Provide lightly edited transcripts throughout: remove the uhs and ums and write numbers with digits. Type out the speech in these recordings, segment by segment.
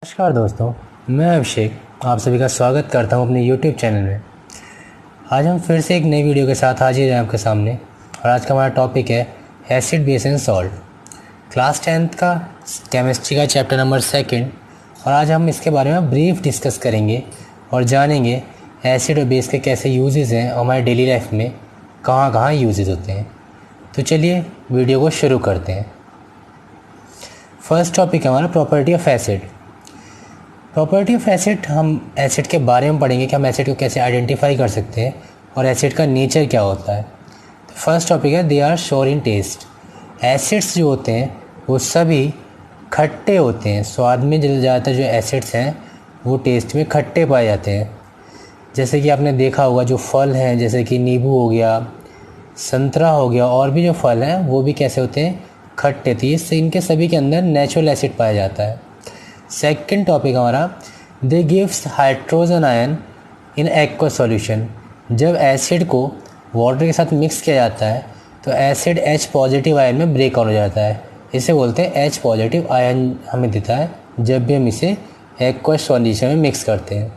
नमस्कार दोस्तों, मैं अभिषेक आप सभी का स्वागत करता हूं अपने YouTube चैनल में। आज हम फिर से एक नई वीडियो के साथ हाजिर हैं आपके सामने और आज का हमारा टॉपिक है acid base and salt. Class 10th का केमिस्ट्री का चैप्टर नंबर 2 और आज हम इसके बारे में ब्रीफ डिस्कस करेंगे और जानेंगे एसिड और बेस के कैसे यूजेस हैं, हमारे डेली लाइफ में कहाँ कहाँ यूजेस होते हैं। तो चलिए वीडियो को शुरू करते हैं। फर्स्ट टॉपिक है हमारा property of acid. Property of acid, हम एसिड के बारे में पढ़ेंगे कि हम एसिड को कैसे आइडेंटिफाई कर सकते हैं और एसिड का नेचर क्या होता है। तो फर्स्ट टॉपिक है they are sour in taste. Acids जो होते हैं वो सभी खट्टे होते हैं। स्वाद में ज़्यादातर जो एसिड्स हैं वो टेस्ट में खट्टे पाए जाते हैं। जैसे कि आपने देखा होगा जो फल हैं जैसे कि नींबू हो गया, संतरा हो गया और भी जो फल हैं वो भी कैसे होते हैं, खट्टे। तो इससे इनके सभी के अंदर नेचुरल एसिड पाया जाता है। सेकंड टॉपिक हमारा they gives hydrogen ion in aqua solution. जब एसिड को वाटर के साथ मिक्स किया जाता है तो एसिड H पॉजिटिव आयन में ब्रेक आउट हो जाता है। इसे बोलते हैं H पॉजिटिव आयन हमें देता है जब भी हम इसे एक्वा सॉल्यूशन में मिक्स करते हैं।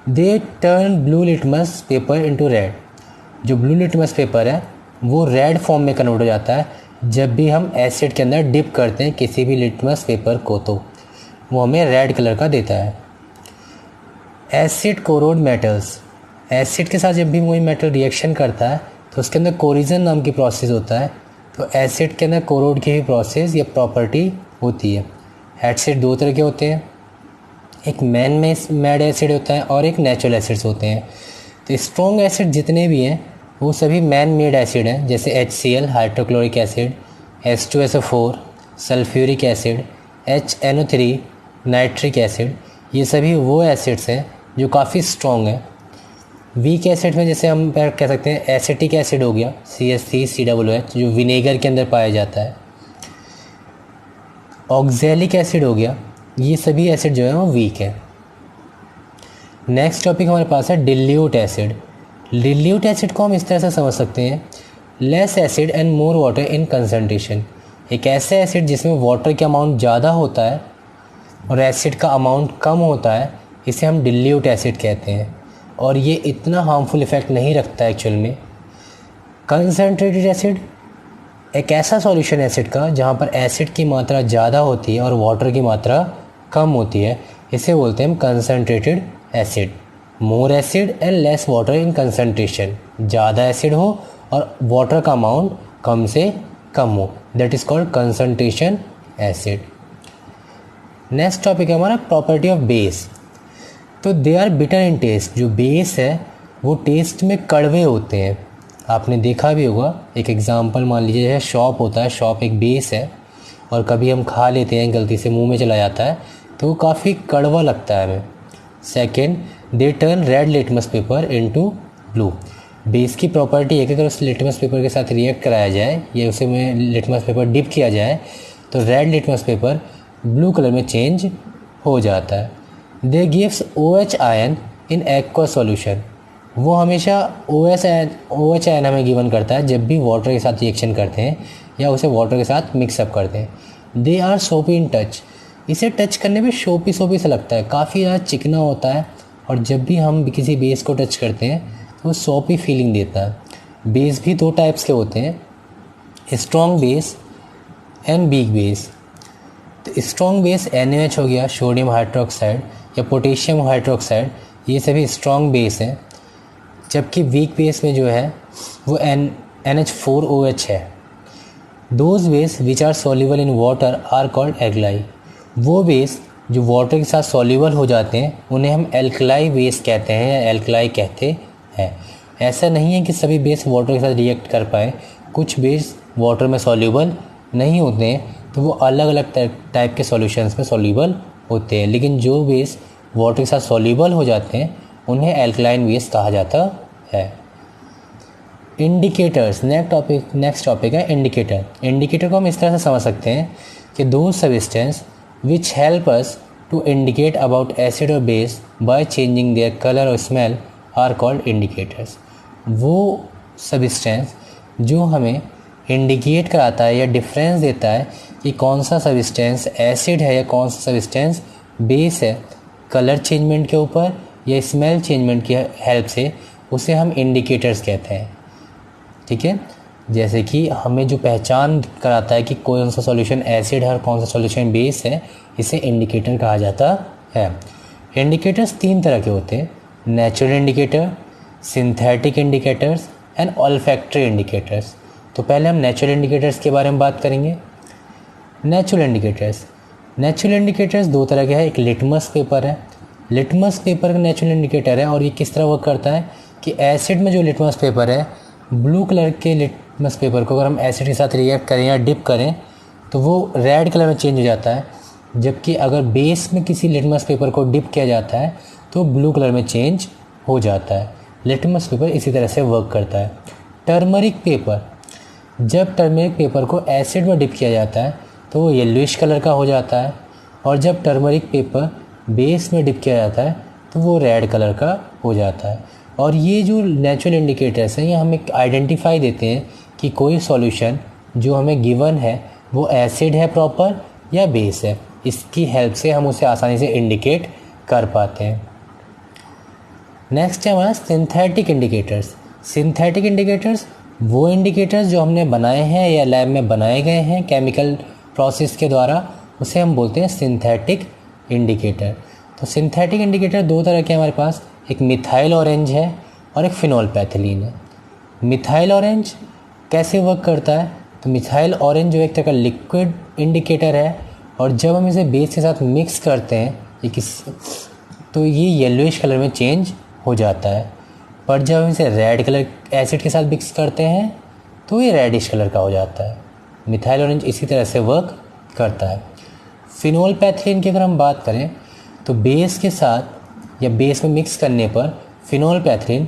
They turn blue litmus paper into red. जो ब्लू लिटमस पेपर है वो रेड फॉर्म में कन्वर्ट हो जाता है जब भी हम एसिड के अंदर डिप करते हैं किसी भी लिटमस पेपर को, तो वो हमें रेड कलर का देता है। Acid corrode metals. एसिड के साथ जब भी कोई मेटल रिएक्शन करता है तो उसके अंदर कोरिजन नाम की प्रोसेस होता है। तो एसिड के अंदर कोरोड की ही प्रोसेस या प्रॉपर्टी होती है। एसिड दो तरह के होते हैं, एक मैन मेड एसिड होता है और एक नेचुरल एसिड्स होते हैं। तो स्ट्रॉन्ग एसिड जितने भी हैं वो सभी मैन मेड एसिड हैं, जैसे HCl hydrochloric acid, H2SO4 sulphuric acid, HNO3 nitric acid. ये सभी वो एसिड्स हैं जो काफ़ी स्ट्रॉन्ग हैं। वीक एसिड में जैसे हम कह सकते हैं एसिटिक एसिड हो गया CH3COOH जो विनेगर के अंदर पाया जाता है। ऑक्जेलिक एसिड हो गया। ये सभी एसिड जो है वो वीक है। नेक्स्ट टॉपिक हमारे पास है डिल्यूट एसिड। डिल्यूट एसिड को हम इस तरह से समझ सकते हैं less acid and more water in concentration. एक ऐसे एसिड जिसमें वाटर का अमाउंट ज़्यादा होता है और एसिड का अमाउंट कम होता है, इसे हम डिल्यूट एसिड कहते हैं और ये इतना हार्मफुल इफ़ेक्ट नहीं रखता है एक्चुअल में। कंसनट्रेटेड एसिड एक ऐसा सॉल्यूशन एसिड का जहाँ पर एसिड की मात्रा ज़्यादा होती है और वाटर की मात्रा कम होती है, इसे बोलते हैं हम concentrated acid. More acid and less water in concentration. ज़्यादा एसिड हो और वाटर का अमाउंट कम से कम हो, that is called concentration acid. Next topic है हमारा प्रॉपर्टी ऑफ बेस। तो they are bitter in taste. जो बेस है वो टेस्ट में कड़वे होते हैं। आपने देखा भी होगा, एक एग्जांपल मान लीजिए जैसे शॉप होता है, शॉप एक बेस है और कभी हम खा लेते हैं, गलती से मुंह में चला जाता है तो वो काफ़ी कड़वा लगता है हमें। Second, they turn red litmus paper into blue. Base की प्रॉपर्टी है कि अगर उस लिटमस पेपर के साथ रिएक्ट कराया जाए या उसे में लिटमस पेपर डिप किया जाए तो red litmus paper blue colour में चेंज हो जाता है। They gives OH ion in aqua solution. वो हमेशा OH आयन हमें गिवन करता है जब भी वाटर के साथ रिएक्शन करते हैं या उसे वाटर के साथ मिक्सअप करते हैं। दे आर सोपी इन टच। इसे टच करने में सोपी सा लगता है, काफ़ी ज़्यादा चिकना होता है और जब भी हम किसी बेस को टच करते हैं तो वो सोपी फीलिंग देता है। बेस भी दो टाइप्स के होते हैं, strong base and weak base. तो स्ट्रॉन्ग बेस NaOH हो गया, सोडियम हाइड्रोक्साइड या पोटेशियम हाइड्रोक्साइड, ये सभी स्ट्रॉन्ग बेस हैं। जबकि वीक बेस में जो है वो NH4OH है। Those base which are soluble in water are called alkali. वो बेस जो वाटर के साथ सॉल्युबल हो जाते हैं उन्हें हम एल्कलाई बेस कहते हैं या एल्कलाई कहते हैं। ऐसा नहीं है कि सभी बेस वाटर के साथ रिएक्ट कर पाए, कुछ बेस वाटर में सॉल्युबल नहीं होते हैं तो वो अलग अलग टाइप के सॉल्यूशंस में सॉल्युबल होते हैं, लेकिन जो बेस वाटर के साथ सॉल्युबल हो जाते हैं उन्हें एल्कलाइन बेस कहा जाता है। इंडिकेटर्स। नेक्स्ट टॉपिक है इंडिकेटर। इंडिकेटर को हम इस तरह से समझ सकते हैं कि दो substance which help us to indicate about acid और base by changing their colour और स्मेल आर कॉल्ड इंडिकेटर्स। वो सब्सटेंस जो हमें इंडिकेट कराता है या डिफरेंस देता है कि कौन सा सब्सटेंस एसिड है या कौन सा सब्सटेंस बेस है कलर चेंजमेंट के ऊपर या स्मेल चेंजमेंट की हेल्प से, उसे हम इंडिकेटर्स कहते हैं। ठीक है, जैसे कि हमें जो पहचान कराता है कि कौन सा सॉल्यूशन एसिड है और कौन सा सॉल्यूशन बेस है, इसे इंडिकेटर कहा जाता है। इंडिकेटर्स 3 तरह के होते हैं, natural indicator, synthetic indicators and olfactory indicators. तो पहले हम नेचुरल इंडिकेटर्स के बारे में बात करेंगे। नेचुरल इंडिकेटर्स 2 तरह के हैं, एक लिटमस पेपर है। लिटमस पेपर का नेचुरल इंडिकेटर है और ये किस तरह वर्क करता है कि एसिड में जो लिटमस पेपर है, ब्लू कलर के लिटमस पेपर को अगर हम एसिड के साथ रिएक्ट करें या डिप करें तो वो रेड कलर में चेंज हो जाता है, जबकि अगर बेस में किसी लिटमस पेपर को डिप किया जाता है तो ब्लू कलर में चेंज हो जाता है। लिटमस पेपर इसी तरह से वर्क करता है। टर्मरिक पेपर, जब टर्मरिक पेपर को एसिड में डिप किया जाता है तो वो येलोइश कलर का हो जाता है, और जब टर्मरिक पेपर बेस में डिप किया जाता है तो वो रेड कलर का हो जाता है। और ये जो नेचुरल इंडिकेटर्स हैं ये हमें आइडेंटिफाई देते हैं कि कोई सॉल्यूशन जो हमें गिवन है वो एसिड है प्रॉपर या बेस है। इसकी हेल्प से हम उसे आसानी से इंडिकेट कर पाते हैं। नेक्स्ट है हमारा सिंथेटिक इंडिकेटर्स। सिंथेटिक इंडिकेटर्स वो इंडिकेटर्स जो हमने बनाए हैं या लैब में बनाए गए हैं केमिकल प्रोसेस के द्वारा, उसे हम बोलते हैं सिंथेटिक इंडिकेटर। तो सिंथेटिक इंडिकेटर 2 तरह के हमारे पास, एक मिथाइल ऑरेंज है और एक फिनोल्फैथिलीन है। मिथाइल ऑरेंज कैसे वर्क करता है, तो मिथाइल ऑरेंज जो एक तरह का लिक्विड इंडिकेटर है, और जब हम इसे बेस के साथ मिक्स करते हैं तो ये येलोइश कलर में चेंज हो जाता है, पर जब हम इसे रेड कलर एसिड के साथ मिक्स करते हैं तो ये रेडिश कलर का हो जाता है। मिथाइल ऑरेंज इसी तरह से वर्क करता है। फिनोल्फैथिलीन की अगर हम बात करें तो बेस के साथ या बेस में मिक्स करने पर फिनोल्फैथिलीन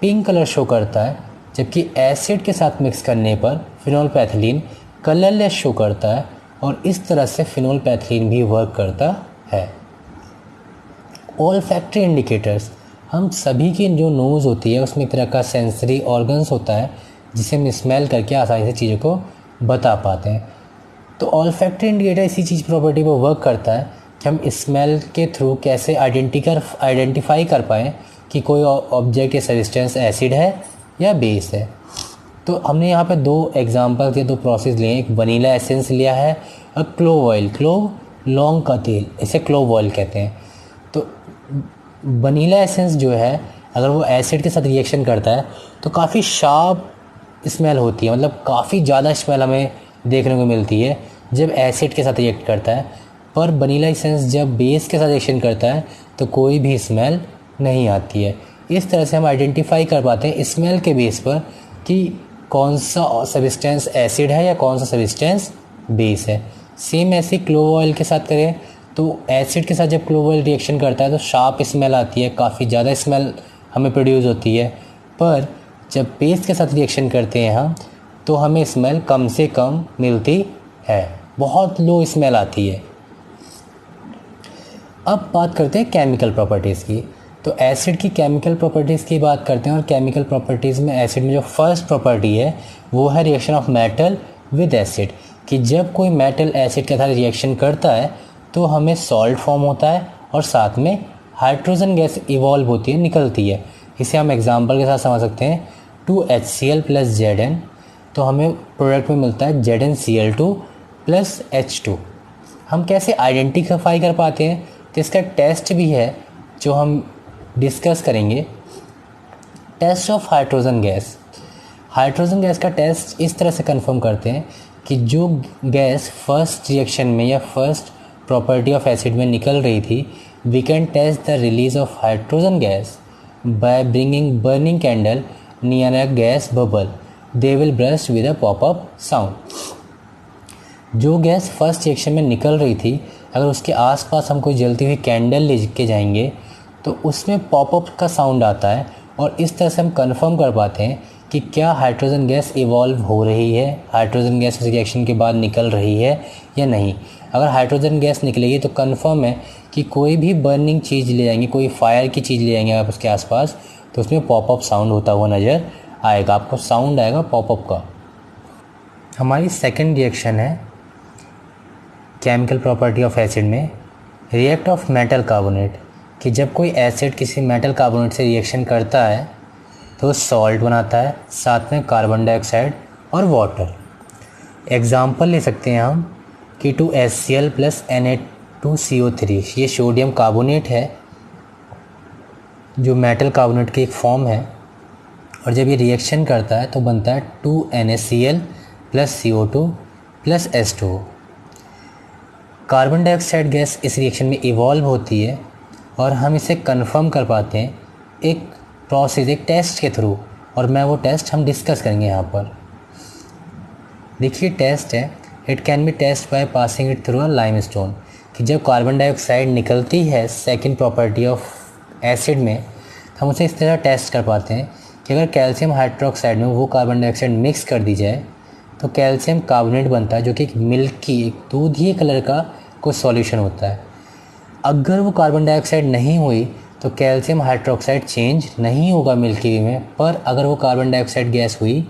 पिंक कलर शो करता है, जबकि एसिड के साथ मिक्स करने पर फिनोल्फैथिलीन कलरलेस शो करता है, और इस तरह से फिनोल्फैथिलीन भी वर्क करता है। ऑल्फैक्टरी इंडिकेटर्स, हम सभी की जो नोज़ होती है उसमें एक तरह का सेंसरी ऑर्गन्स होता है जिसे हम स्मेल करके आसानी से चीज़ों को बता पाते हैं। तो ऑल्फैक्टरी इंडिकेटर इसी चीज़ प्रॉपर्टी पर वर्क करता है कि हम स्मेल के थ्रू कैसे आइडेंटिफाई कर पाएँ कि कोई ऑब्जेक्ट या सब्सटेंस एसिड है या बेस है। तो हमने यहाँ पे 2 एग्जांपल के 2 प्रोसेस लिए हैं, एक वनीला एसेंस लिया है और क्लोव ऑयल, क्लोव लौंग का तेल, इसे क्लोव ऑयल कहते हैं। तो वनीला एसेंस जो है अगर वो एसिड के साथ रिएक्शन करता है तो काफ़ी शार्प स्मेल होती है, मतलब काफ़ी ज़्यादा स्मेल हमें देखने को मिलती है जब एसिड के साथ रिएक्ट करता है, पर वनीला एसेंस जब बेस के साथ रिएक्शन करता है तो कोई भी स्मेल नहीं आती है। इस तरह से हम आइडेंटिफाई कर पाते हैं स्मेल के बेस पर कि कौन सा सब्सटेंस एसिड है या कौन सा सब्सटेंस बेस है। सेम ऐसे क्लोव ऑयल के साथ करें तो एसिड के साथ जब क्लोव ऑयल रिएक्शन करता है तो शार्प स्मेल आती है, काफ़ी ज़्यादा स्मेल हमें प्रोड्यूस होती है, पर जब बेस के साथ रिएक्शन करते हैं हम तो हमें स्मेल कम से कम मिलती है, बहुत लो स्मेल आती है। अब बात करते हैं केमिकल प्रॉपर्टीज़ की। तो एसिड की केमिकल प्रॉपर्टीज़ की बात करते हैं, और केमिकल प्रॉपर्टीज़ में एसिड में जो फर्स्ट प्रॉपर्टी है वो है reaction of metal with acid, कि जब कोई मेटल एसिड के साथ रिएक्शन करता है तो हमें सॉल्ट फॉर्म होता है और साथ में हाइड्रोजन गैस इवॉल्व होती है, निकलती है। इसे हम एग्जांपल के साथ समझ सकते हैं, 2HCl + Zn, तो हमें प्रोडक्ट में मिलता है ZnCl2 + H2। हम कैसे आइडेंटिफाई कर पाते हैं, तो इसका टेस्ट भी है जो हम डिस्कस करेंगे, test of hydrogen gas. Hydrogen gas का टेस्ट इस तरह से कंफर्म करते हैं कि जो गैस फर्स्ट रिएक्शन में या फर्स्ट प्रॉपर्टी ऑफ एसिड में निकल रही थी, we can test the release of hydrogen gas by bringing burning candle near a gas bubble, they will burst with a pop up sound. जो गैस फर्स्ट रिएक्शन में निकल रही थी, अगर उसके आसपास हम कोई जलती हुई कैंडल ले के जाएंगे तो उसमें पॉपअप का साउंड आता है, और इस तरह से हम कंफर्म कर पाते हैं कि क्या हाइड्रोजन गैस इवॉल्व हो रही है, हाइड्रोजन गैस उस रिएक्शन के बाद निकल रही है या नहीं। अगर हाइड्रोजन गैस निकलेगी तो कंफर्म है कि कोई भी बर्निंग चीज़ ले जाएंगे, कोई फायर की चीज़ ले जाएंगे आप उसके आसपास, तो उसमें पॉपअप साउंड होता हुआ नज़र आएगा, आपको साउंड आएगा पॉपअप का। हमारी सेकंड रिएक्शन है केमिकल प्रॉपर्टी ऑफ एसिड में रिएक्ट ऑफ मेटल कार्बोनेट, कि जब कोई एसिड किसी मेटल कार्बोनेट से रिएक्शन करता है तो सॉल्ट बनाता है, साथ में कार्बन डाइऑक्साइड और वाटर। एग्जाम्पल ले सकते हैं हम कि 2HCl + Na2CO3, ये सोडियम कार्बोनेट है जो मेटल कार्बोनेट की एक फॉर्म है, और जब ये रिएक्शन करता है तो बनता है 2NaCl + CO2 + H2O। Carbon dioxide gas इस रिएक्शन में इवॉल्व होती है और हम इसे कंफर्म कर पाते हैं एक प्रोसेस, एक टेस्ट के थ्रू, और मैं वो टेस्ट हम डिस्कस करेंगे यहाँ पर। देखिए टेस्ट है, it can be test by passing it through a limestone, कि जब कार्बन डाइऑक्साइड निकलती है सेकंड प्रॉपर्टी ऑफ एसिड में, तो हम उसे इस तरह टेस्ट कर पाते हैं कि अगर कैल्शियम हाइड्रोक्साइड में वो कार्बन डाइऑक्साइड मिक्स कर दी जाए तो कैल्शियम कार्बोनेट बनता है, जो कि एक मिल्की, एक दूधिया कलर का कोई सॉल्यूशन होता है। अगर वो कार्बन डाइऑक्साइड नहीं हुई तो कैल्शियम हाइड्रोक्साइड चेंज नहीं होगा मिल्की वे में, पर अगर वो कार्बन डाइऑक्साइड गैस हुई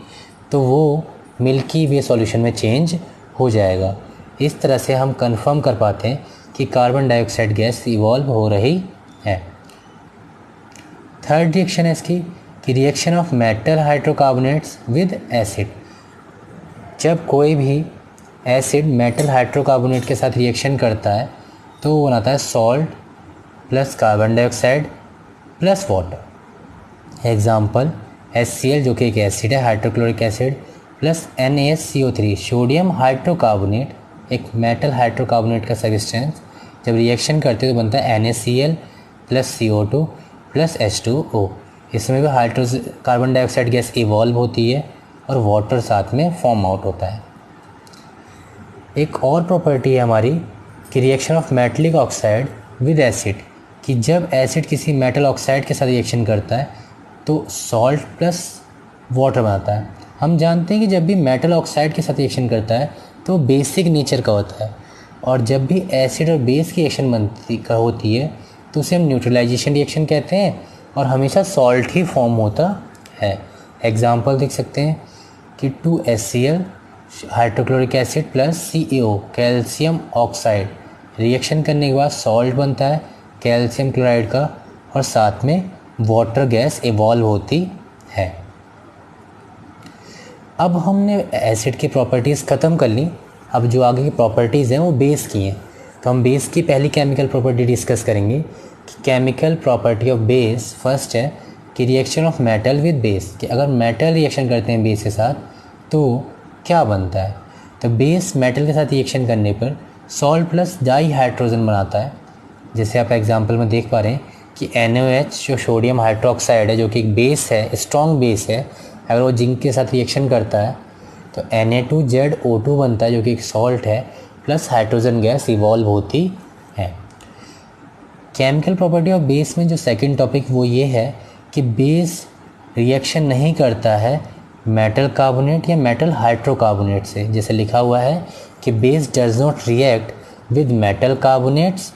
तो वो मिल्की वे सॉल्यूशन में चेंज हो जाएगा। इस तरह से हम कंफर्म कर पाते हैं कि कार्बन डाइऑक्साइड गैस इवॉल्व हो रही है। थर्ड रिएक्शन है इसकी कि reaction of metal hydrocarbonates with acid. जब कोई भी एसिड मेटल हाइड्रोकार्बोनेट के साथ रिएक्शन करता है तो वो बनाता है salt plus carbon dioxide plus water. Example HCl जो कि एक एसिड है, hydrochloric acid, plus NaCO3 sodium hydrocarbonate, एक मेटल हाइड्रोकार्बोनेट का सब्सटेंस, जब रिएक्शन करते हैं तो बनता है NaCl + CO2 + H2O। इसमें भी कार्बन डाइऑक्साइड गैस इवॉल्व होती है और वाटर साथ में फॉर्म आउट होता है। एक और प्रॉपर्टी है हमारी कि reaction of metallic oxide with acid, कि जब एसिड किसी मेटल ऑक्साइड के साथ रिएक्शन करता है तो सॉल्ट प्लस वाटर बनाता है। हम जानते हैं कि जब भी मेटल ऑक्साइड के साथ रिएक्शन करता है तो बेसिक नेचर का होता है, और जब भी एसिड और बेस की रिएक्शन होती है तो उसे हम न्यूट्रलाइजेशन रिएक्शन कहते हैं, और हमेशा सॉल्ट ही फॉर्म होता है। एग्जाम्पल देख सकते हैं कि 2HCl hydrochloric acid + CaO calcium oxide, reaction करने के बाद सॉल्ट बनता है कैल्शियम क्लोराइड का, और साथ में वाटर गैस इवॉल्व होती है। अब हमने एसिड की प्रॉपर्टीज़ ख़त्म कर ली, अब जो आगे की प्रॉपर्टीज़ हैं वो बेस की हैं। तो हम बेस की पहली केमिकल प्रॉपर्टी डिस्कस करेंगे कि chemical property of base first है कि reaction of metal with base, कि अगर मेटल रिएक्शन करते हैं बेस के साथ तो क्या बनता है। तो बेस मेटल के साथ रिएक्शन करने पर सॉल्ट प्लस डाई हाइड्रोजन बनाता है। जैसे आप एग्जांपल में देख पा रहे हैं कि NaOH जो सोडियम हाइड्रोक्साइड है, जो कि एक बेस है, स्ट्रॉन्ग बेस है, अगर वो जिंक के साथ रिएक्शन करता है तो Na2ZO2 बनता है, जो कि एक सॉल्ट है, प्लस हाइड्रोजन गैस इवॉल्व होती है। केमिकल प्रॉपर्टी ऑफ बेस में जो सेकंड टॉपिक वो ये है कि बेस रिएक्शन नहीं करता है मेटल कार्बोनेट या मेटल हाइड्रोकार्बोनेट से। जैसे लिखा हुआ है कि base does not react with metal carbonates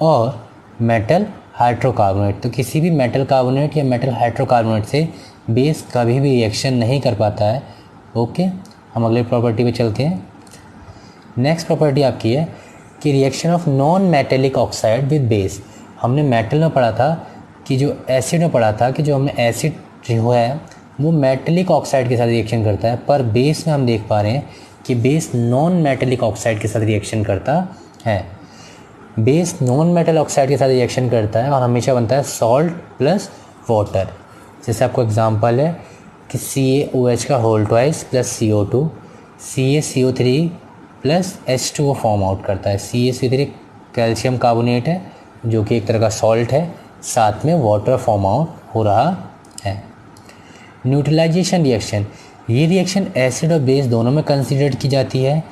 और मेटल हाइड्रोकार्बोनेट। तो किसी भी मेटल कार्बोनेट या मेटल हाइड्रोकार्बोनेट से बेस कभी भी रिएक्शन नहीं कर पाता है। ओके, हम अगले प्रॉपर्टी पे चलते हैं। नेक्स्ट प्रॉपर्टी आपकी है कि reaction of non metallic oxide with base. हमने मेटल में पढ़ा था कि जो एसिड में पढ़ा था कि जो हमने एसिड जो है वो मेटेलिक ऑक्साइड के साथ रिएक्शन करता है, पर बेस में हम देख पा रहे हैं कि बेस नॉन मेटेलिक ऑक्साइड के साथ रिएक्शन करता है। बेस नॉन मेटल ऑक्साइड के साथ रिएक्शन करता है और हमेशा बनता है सॉल्ट प्लस वाटर। जैसे आपको एग्जांपल है कि CaOH का whole twice plus CO2 CaCO3 plus H2O form out करता है। CaCO3 कैल्शियम कार्बोनेट है जो कि एक तरह का सॉल्ट है, साथ में वाटर फॉर्म आउट हो रहा है। न्यूट्रलाइजेशन रिएक्शन, ये रिएक्शन एसिड और बेस दोनों में कंसीडर की जाती है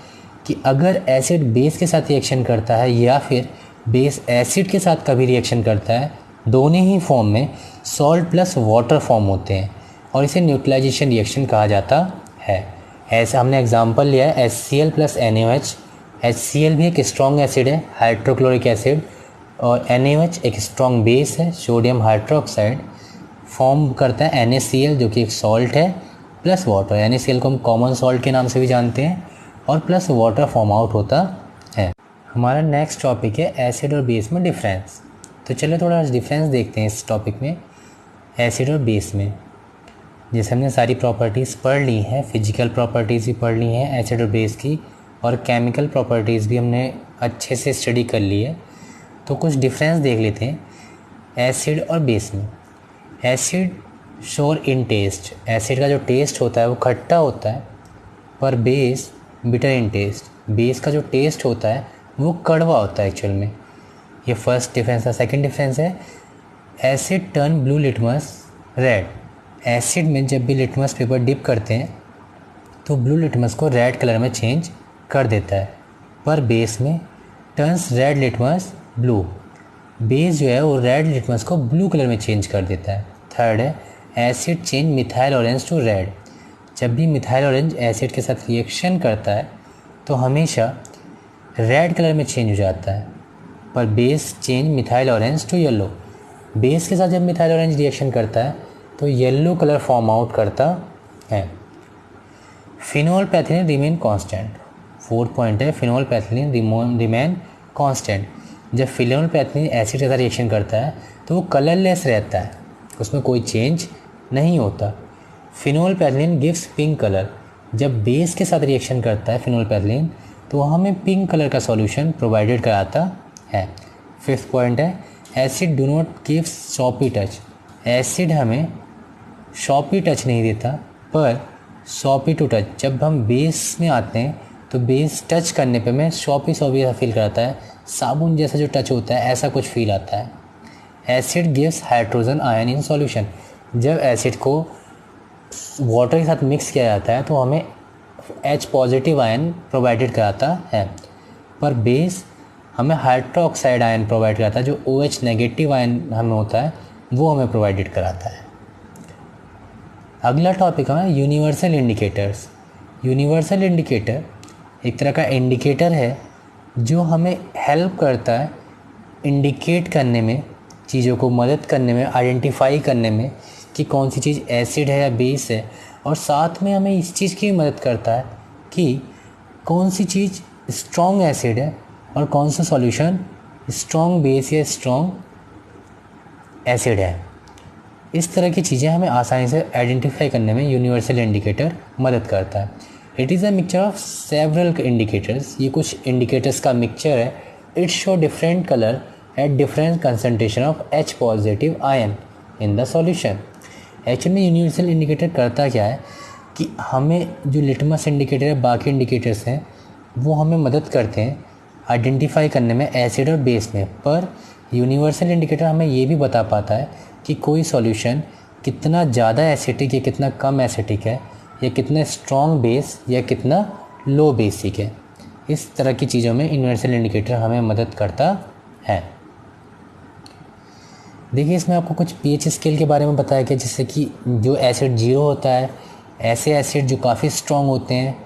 कि अगर एसिड बेस के साथ रिएक्शन करता है या फिर बेस एसिड के साथ कभी रिएक्शन करता है, दोनों ही फॉर्म में सॉल्ट प्लस वाटर फॉर्म होते हैं और इसे न्यूट्रलाइजेशन रिएक्शन कहा जाता है। ऐसा हमने एग्जांपल लिया है HCl + NaOH। HCl भी एक स्ट्रॉन्ग एसिड है, हाइड्रोक्लोरिक एसिड, और NaOH एक स्ट्रॉन्ग बेस है, सोडियम हाइड्रोक्साइड, फॉर्म करता है NaCl जो कि एक सॉल्ट है, प्लस वाटर, यानी सेल को हम कॉमन सॉल्ट के नाम से भी जानते हैं, और प्लस वाटर फॉर्म आउट होता है। हमारा नेक्स्ट टॉपिक है एसिड और बेस में डिफरेंस। तो चलिए थोड़ा डिफरेंस देखते हैं इस टॉपिक में, एसिड और बेस में। जैसे हमने सारी प्रॉपर्टीज़ पढ़ ली हैं, फिजिकल प्रॉपर्टीज़ भी पढ़ ली हैं एसिड और बेस की, और केमिकल प्रॉपर्टीज़ भी हमने अच्छे से स्टडी कर ली है। तो कुछ डिफरेंस देख लेते हैं एसिड और बेस में। एसिड शोर इन टेस्ट, एसिड का जो टेस्ट होता है वो खट्टा होता है, पर base bitter in taste, base का जो टेस्ट होता है वो कड़वा होता है एक्चुअल में। ये फर्स्ट डिफरेंस है। सेकंड डिफरेंस है acid turn blue litmus red, acid में जब भी लिटमस पेपर डिप करते हैं तो ब्लू लिटमस को रेड कलर में चेंज कर देता है, पर बेस में turns red litmus blue, base जो है वो रेड लिटमस को ब्लू कलर में चेंज कर देता है। थर्ड है acid change methyl orange to red, जब भी मिथाइल ऑरेंज एसिड के साथ रिएक्शन करता है तो हमेशा रेड कलर में चेंज हो जाता है, पर base change methyl orange to yellow, base के साथ जब मिथाइल ऑरेंज रिएक्शन करता है तो येलो कलर फॉर्म आउट करता है। Phenolphthalein remain constant, fourth point है फिनोल पैथिलीन रिमेन कांस्टेंट, जब फिनोल पैथिलीन एसिड के साथ रिएक्शन करता है तो वो कलरलेस रहता है, उसमें कोई चेंज नहीं होता। Phenolphthalein gives pink colour, जब बेस के साथ रिएक्शन करता है फिनोल पैथिलीन तो हमें पिंक कलर का सॉल्यूशन प्रोवाइडेड कराता है। फिफ्थ पॉइंट है acid do not gives soapy touch, acid हमें शॉपी टच नहीं देता, पर शॉपी टू टच, जब हम बेस में आते हैं तो बेस टच करने पे हमें शॉपी शॉपी फील कराता है, साबुन जैसा जो टच होता है ऐसा कुछ फील आता है। Acid gives hydrogen ion in solution, जब एसिड को वाटर के साथ मिक्स किया जाता है तो हमें H पॉजिटिव आयन प्रोवाइडेड कराता है, पर बेस हमें हाइड्रोक्साइड आयन प्रोवाइड कराता है, जो OH नेगेटिव आयन हमें होता है वो हमें प्रोवाइडेड कराता है। अगला टॉपिक है यूनिवर्सल इंडिकेटर्स। यूनिवर्सल इंडिकेटर एक तरह का इंडिकेटर है जो हमें हेल्प करता है इंडिकेट करने में, चीज़ों को मदद करने में, आइडेंटिफाई करने में कि कौन सी चीज़ एसिड है या बेस है, और साथ में हमें इस चीज़ की मदद करता है कि कौन सी चीज़ स्ट्रॉन्ग एसिड है और कौन सा सॉल्यूशन स्ट्रॉन्ग बेस या स्ट्रॉन्ग एसिड है। इस तरह की चीज़ें हमें आसानी से आइडेंटिफाई करने में यूनिवर्सल इंडिकेटर मदद करता है। It is a mixture of several indicators, ये कुछ इंडिकेटर्स का मिक्सचर है। It show different colour at different concentration of H positive ion in the solution. Actually में यूनिवर्सल इंडिकेटर करता क्या है कि हमें जो लिटमस इंडिकेटर है, बाकी इंडिकेटर्स हैं, वो हमें मदद करते हैं आइडेंटिफाई करने में एसिड और बेस में, पर यूनिवर्सल इंडिकेटर हमें ये भी बता पाता है कि कोई सॉल्यूशन कितना ज़्यादा एसिडिक या कितना कम एसिडिक है, या कितना स्ट्रॉन्ग बेस या कितना लो बेसिक है। इस तरह की चीज़ों में यूनिवर्सल इंडिकेटर हमें मदद करता है। देखिए इसमें आपको कुछ pH स्केल के बारे में बताया गया, जिससे कि जो एसिड 0 होता है, ऐसे एसिड जो काफ़ी स्ट्रॉन्ग होते हैं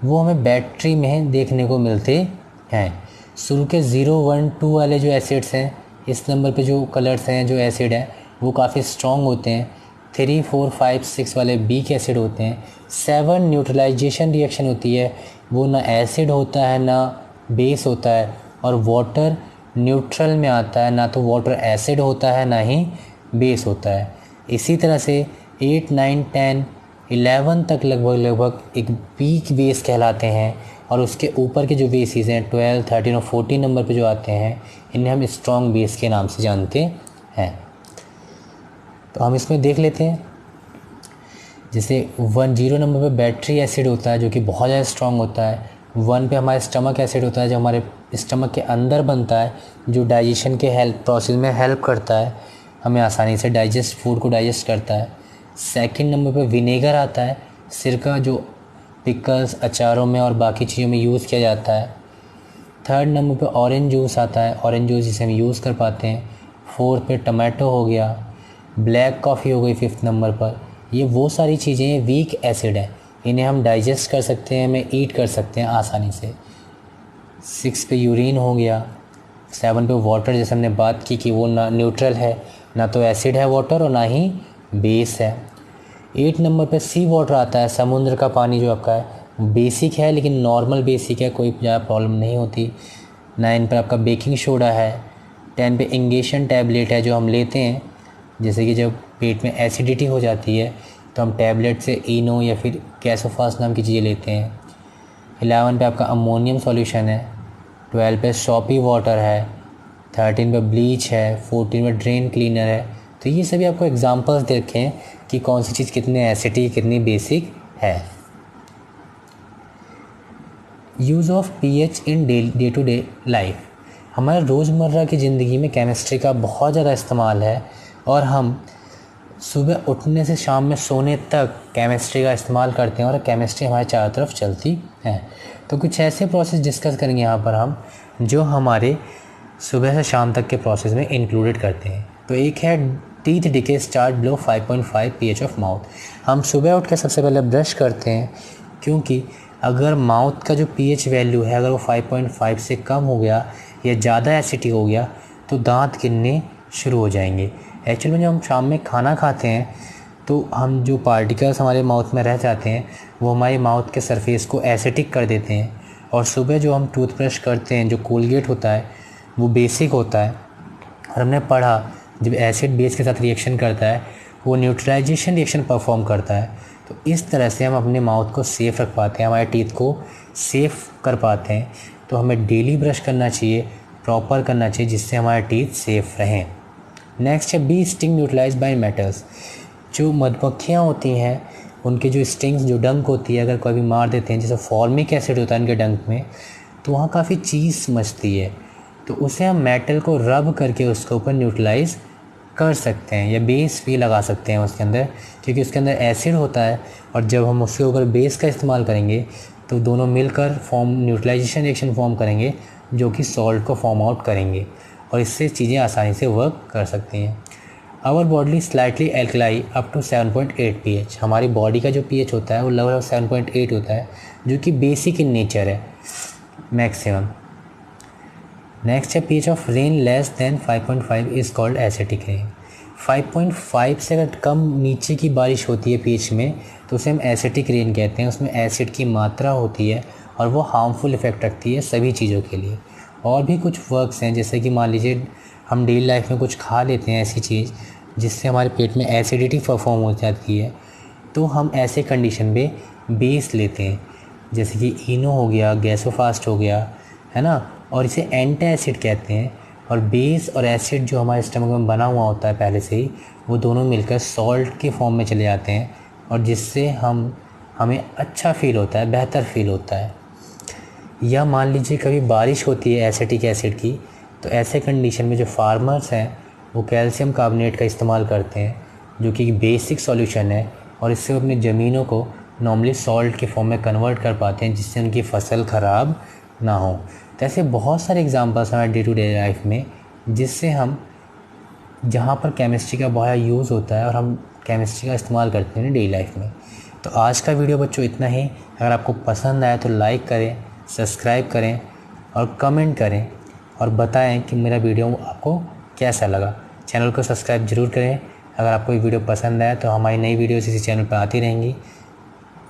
वो हमें बैटरी में देखने को मिलते हैं। शुरू के 0, 1, 2 वाले जो एसिड्स हैं, इस नंबर पे जो कलर्स हैं, जो एसिड है वो काफ़ी स्ट्रॉन्ग होते हैं। 3, 4, 5, 6 वाले वीक एसिड होते हैं। 7 न्यूट्रलाइजेशन रिएक्शन होती है, वो ना एसिड होता है ना बेस होता है, और वाटर न्यूट्रल में आता है, ना तो वाटर एसिड होता है ना ही बेस होता है। इसी तरह से 8, 9, 10, 11 तक लगभग एक वीक बेस कहलाते हैं, और उसके ऊपर के जो बेसिस हैं 12, 13 और 14 नंबर पे जो आते हैं, इन्हें हम स्ट्रॉन्ग बेस के नाम से जानते हैं। तो हम इसमें देख लेते हैं, जैसे 0 नंबर पे बैटरी एसिड होता है जो कि बहुत ज़्यादा स्ट्रॉन्ग होता है। 1 पे हमारा स्टमक एसिड होता है जो हमारे स्टमक के अंदर बनता है, जो डाइजेशन के प्रोसेस में हेल्प करता है, हमें आसानी से फूड को डाइजेस्ट करता है। सेकंड नंबर पे विनेगर आता है, सिरका जो पिकल्स, अचारों में और बाकी चीज़ों में यूज़ किया जाता है। थर्ड नंबर पे ऑरेंज जूस आता है, ऑरेंज जूस जिसे हम यूज़ कर पाते हैं। फोर्थ पे टमाटो हो गया, ब्लैक कॉफ़ी हो गई फिफ्थ नंबर पर। ये वो सारी चीज़ें वीक एसिड है, इन्हें हम डाइजेस्ट कर सकते हैं, हमें ईट कर सकते हैं आसानी से। 6 पे यूरिन हो गया। 7 पे वाटर, जैसे हमने बात की कि वो ना न्यूट्रल है, ना तो एसिड है वाटर और ना ही बेस है। 8 नंबर पे सी वाटर आता है, समुद्र का पानी जो आपका है बेसिक है, लेकिन नॉर्मल बेसिक है, कोई ज़्यादा प्रॉब्लम नहीं होती। 9 पर आपका बेकिंग सोडा है। 10 पे इंगेशन टैबलेट है जो हम लेते हैं, जैसे कि जब पेट में एसिडिटी हो जाती है तो हम टैबलेट से इनो या फिर कैसोफास नाम की चीज़ें लेते हैं। 11 पे आपका अमोनियम सॉल्यूशन है। 12 पे सॉपी वाटर है। 13 पे ब्लीच है। 14 पे ड्रेन क्लीनर है। तो ये सभी आपको एग्जांपल्स दे रखे हैं कि कौन सी चीज़ कितने एसिडिक कितनी बेसिक है। Use of pH in day to day life. हमारे रोज़मर्रा की ज़िंदगी में केमिस्ट्री का बहुत ज़्यादा इस्तेमाल है और हम सुबह उठने से शाम में सोने तक केमिस्ट्री का इस्तेमाल करते हैं और केमिस्ट्री हमारे चारों तरफ चलती है। तो कुछ ऐसे प्रोसेस डिस्कस करेंगे यहाँ पर हम जो हमारे सुबह से शाम तक के प्रोसेस में इंक्लूडेड करते हैं। तो एक है teeth decay start below 5.5 pH of mouth. हम सुबह उठ के सबसे पहले ब्रश करते हैं, क्योंकि अगर माउथ का जो pH वैल्यू है अगर वो 5.5 से कम हो गया या ज़्यादा एसिडिक हो गया तो दांत गिरने शुरू हो जाएंगे। एक्चुअल में जब हम शाम में खाना खाते हैं तो हम जो पार्टिकल्स हमारे माउथ में रह जाते हैं वो हमारे माउथ के सरफेस को एसिडिक कर देते हैं, और सुबह जो हम टूथब्रश करते हैं जो कोलगेट होता है वो बेसिक होता है, और हमने पढ़ा जब एसिड बेस के साथ रिएक्शन करता है वो न्यूट्रलाइजेशन रिएक्शन परफॉर्म करता है। तो इस तरह से हम अपने माउथ को सेफ़ रख पाते हैं, हमारे टीथ को सेफ़ कर पाते हैं। तो हमें डेली ब्रश करना चाहिए, प्रॉपर करना चाहिए, जिससे हमारे टीथ सेफ़ रहें। नेक्स्ट है bee sting neutralize by metals. जो मधुमक्खियाँ होती हैं उनके जो स्टिंग्स जो डंक होती है अगर कोई भी मार देते हैं, जैसे फॉर्मिक एसिड होता है उनके डंक में, तो वहाँ काफ़ी चीज़ मचती है, तो उसे हम मेटल को रब करके उसके ऊपर न्यूट्रलाइज़ कर सकते हैं या बेस भी लगा सकते हैं उसके अंदर, क्योंकि उसके अंदर एसिड होता है और जब हम उसके ऊपर बेस का इस्तेमाल करेंगे तो दोनों मिलकर न्यूट्रलाइजेशन रिएक्शन फॉर्म करेंगे जो कि सॉल्ट को फॉर्म आउट करेंगे, और इससे चीज़ें आसानी से वर्क कर सकती हैं। Our body slightly alkali up to 7.8 pH। हमारी बॉडी का जो pH होता है वो लगभग 7.8 होता है, जो कि बेसिक इन नेचर है मैक्सिमम। नेक्स्ट है pH of rain less than 5.5 is called acidic rain. 5.5 से अगर कम नीचे की बारिश होती है pH में तो उसे हम एसिडिक रेन कहते हैं। उसमें एसिड की मात्रा होती है और वो हार्मफुल इफ़ेक्ट रखती है सभी चीज़ों के लिए। और भी कुछ वर्क्स हैं, जैसे कि मान लीजिए हम डेली लाइफ में कुछ खा लेते हैं ऐसी चीज़ जिससे हमारे पेट में एसिडिटी परफॉर्म हो जाती है, तो हम ऐसे कंडीशन में बेस लेते हैं, जैसे कि इनो हो गया, गैसोफास्ट हो गया, है ना, और इसे एंटी एसिड कहते हैं। और बेस और एसिड जो हमारे स्टमक में बना हुआ होता है पहले से ही, वो दोनों मिलकर सॉल्ट के फॉर्म में चले जाते हैं, और जिससे हमें अच्छा फील होता है, बेहतर फील होता है। या मान लीजिए कभी बारिश होती है एसिटिक एसिड की, तो ऐसे कंडीशन में जो फार्मर्स हैं वो कैल्शियम कार्बोनेट का इस्तेमाल करते हैं, जो कि बेसिक सॉल्यूशन है, और इससे वो अपनी ज़मीनों को नॉर्मली सॉल्ट के फॉर्म में कन्वर्ट कर पाते हैं, जिससे उनकी फसल ख़राब ना हो। तो ऐसे बहुत सारे एग्जांपल्स हमारे डे टू डे लाइफ में, जिससे हम जहाँ पर केमिस्ट्री का बहुत यूज़ होता है और हम केमिस्ट्री का इस्तेमाल करते हैं डेली लाइफ में। तो आज का वीडियो बच्चों इतना ही। अगर आपको पसंद आया तो लाइक करें, सब्सक्राइब करें और कमेंट करें, और बताएं कि मेरा वीडियो आपको कैसा लगा। चैनल को सब्सक्राइब ज़रूर करें। अगर आपको ये वीडियो पसंद आया तो हमारी नई वीडियोस इसी चैनल पर आती रहेंगी।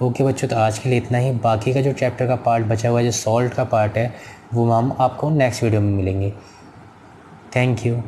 ओके बच्चों, तो आज के लिए इतना ही। बाकी का जो चैप्टर का पार्ट बचा हुआ है, जो सॉल्ट का पार्ट है, वो हम आपको नेक्स्ट वीडियो में मिलेंगे। Thank you.